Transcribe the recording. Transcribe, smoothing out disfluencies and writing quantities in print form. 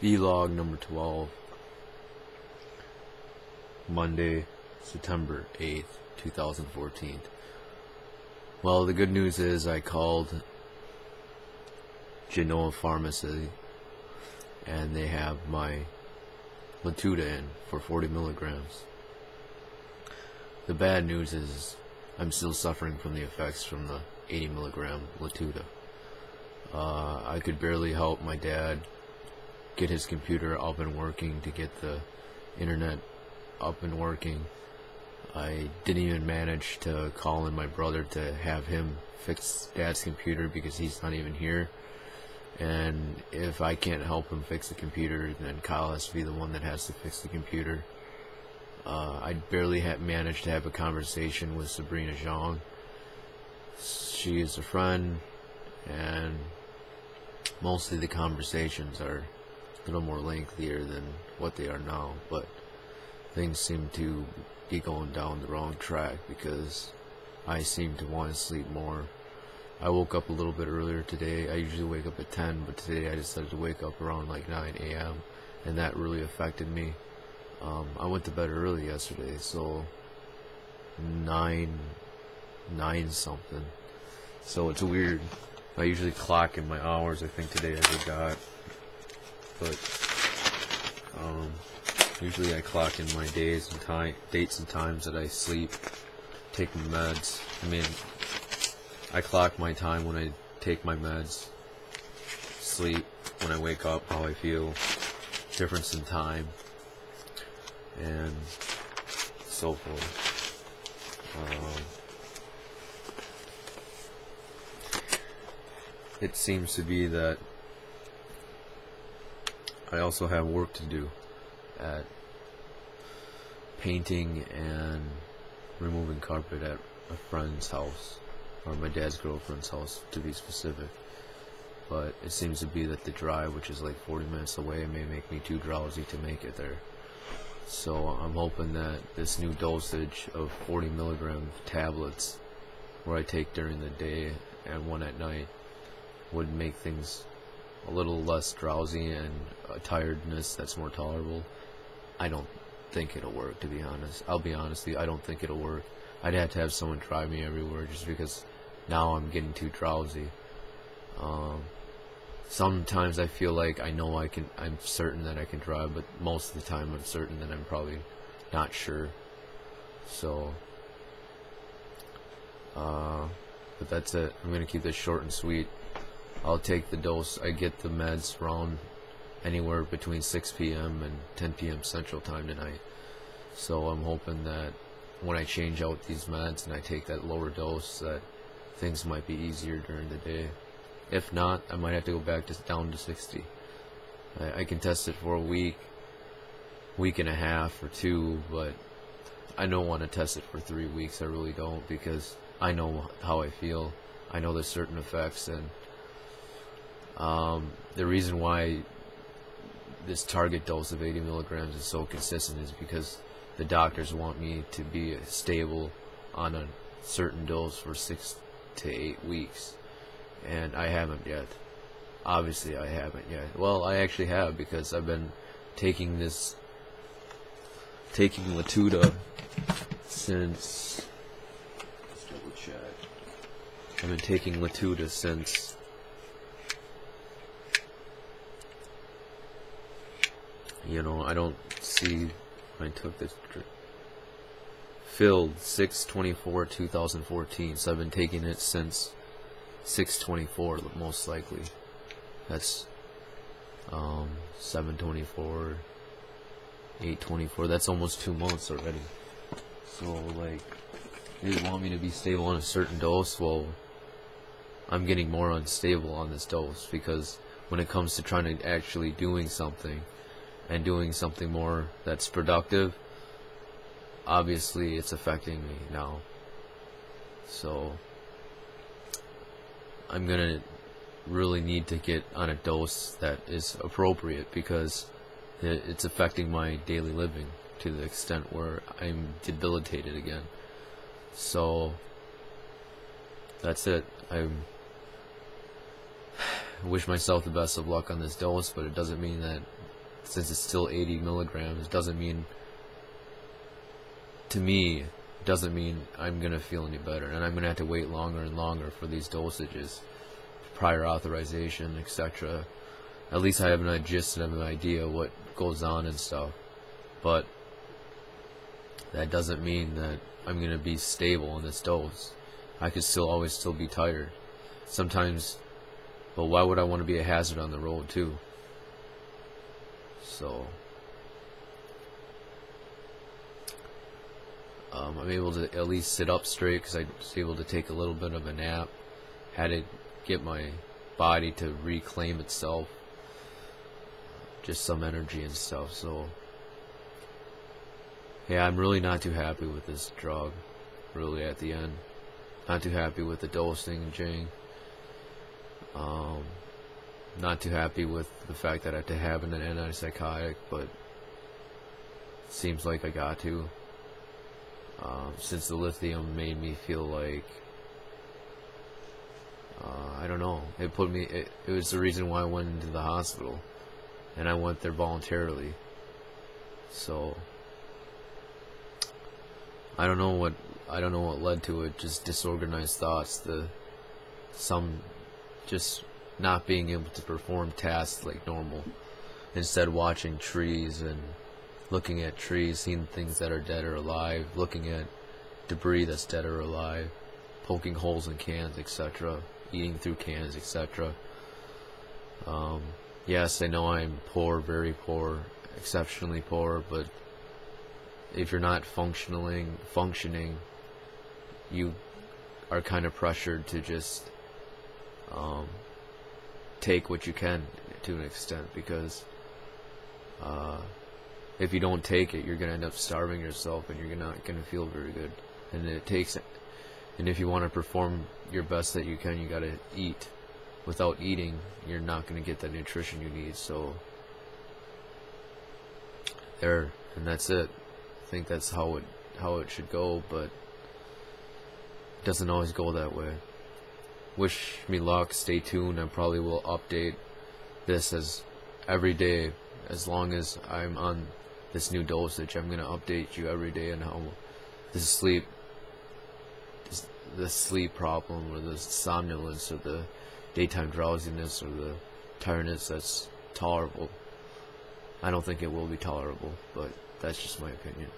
Vlog number 12, Monday, September 8th, 2014. Well, the good news is I called Genoa Pharmacy and they have my Latuda in for 40 milligrams. The bad news is I'm still suffering from the effects from the 80 milligram Latuda. I could barely help my dad get his computer up and working, to get the internet up and working. I didn't even manage to call in my brother to have him fix Dad's computer because he's not even here. And if I can't help him fix the computer, then Kyle has to be the one that has to fix the computer. I barely managed to have a conversation with Sabrina Zhang. She is a friend, and mostly the conversations are a little more lengthier than what they are now, but things seem to be going down the wrong track because I seem to want to sleep more. I woke up a little bit earlier today. I usually wake up at 10, but today I decided to wake up around like 9 a.m. and that really affected me. I went to bed early yesterday, so 9 something. So it's weird. I usually clock in my hours. I think today I forgot, but usually I clock in my days and dates and times that I sleep, take my meds. I mean, I clock my time when I take my meds, sleep, when I wake up, how I feel, difference in time, and so forth. It seems to be that I also have work to do at painting and removing carpet at a friend's house, or my dad's girlfriend's house to be specific. But it seems to be that the drive, which is like 40 minutes away, may make me too drowsy to make it there. So I'm hoping that this new dosage of 40 milligram tablets, where I take during the day and one at night, would make things a little less drowsy and a tiredness that's more tolerable. I don't think it'll work, to be honest. I'll be honest with you, I don't think it'll work. I'd have to have someone drive me everywhere just because now I'm getting too drowsy. Sometimes I feel like I'm certain that I can drive, but most of the time I'm certain that I'm probably not sure. So, but that's it. I'm going to keep this short and sweet. I'll take the dose. I get the meds around anywhere between 6 p.m. and 10 p.m. Central Time tonight. So I'm hoping that when I change out these meds and I take that lower dose, that things might be easier during the day. If not, I might have to go back down to 60. I can test it for a week and a half or two, but I don't want to test it for 3 weeks. I really don't, because I know how I feel. I know there's certain effects, and the reason why this target dose of 80 milligrams is so consistent is because the doctors want me to be stable on a certain dose for 6 to 8 weeks, and I haven't yet. Obviously I haven't yet. Well, I actually have, because I've been taking Latuda since, let's double check. I've been taking Latuda since I don't see when I took this filled 6/24/2014, so I've been taking it since 6/24 most likely. That's 7/24, 8/24. That's almost 2 months already. So like, they want me to be stable on a certain dose. Well, I'm getting more unstable on this dose, because when it comes to trying to actually doing something and doing something more that's productive, obviously it's affecting me now. So I'm gonna really need to get on a dose that is appropriate, because it's affecting my daily living to the extent where I'm debilitated again. So that's it. I wish myself the best of luck on this dose, but it doesn't mean that since it's still 80 milligrams, doesn't mean, to me, doesn't mean I'm going to feel any better. And I'm going to have to wait longer and longer for these dosages, prior authorization, etc. At least I have an gist and an idea what goes on and stuff. But that doesn't mean that I'm going to be stable in this dose. I could always still be tired. Sometimes, but why would I want to be a hazard on the road too? So, I'm able to at least sit up straight because I was able to take a little bit of a nap. Had to get my body to reclaim itself, just some energy and stuff. So, yeah, I'm really not too happy with this drug, really, at the end. Not too happy with the dosing, Jing. Not too happy with the fact that I have to have an antipsychotic, but it seems like I got to. Since the lithium made me feel like, I don't know, it was the reason why I went into the hospital, and I went there voluntarily. So, I don't know what led to it. Just disorganized thoughts. Just not being able to perform tasks like normal. Instead, watching trees and looking at trees, seeing things that are dead or alive, looking at debris that's dead or alive, poking holes in cans, etc., eating through cans, etc. Yes, I know I'm poor, very poor, exceptionally poor, but if you're not functioning, you are kind of pressured to just take what you can to an extent, because if you don't take it, you're going to end up starving yourself, and you're not going to feel very good. And if you want to perform your best that you can, you got to eat. Without eating, you're not going to get the nutrition you need. So and that's it. I think that's how it should go, but it doesn't always go that way. Wish me luck. Stay tuned. I probably will update this as every day, as long as I'm on this new dosage. I'm gonna update you every day on how the sleep problem, or the somnolence, or the daytime drowsiness, or the tiredness that's tolerable. I don't think it will be tolerable, but that's just my opinion.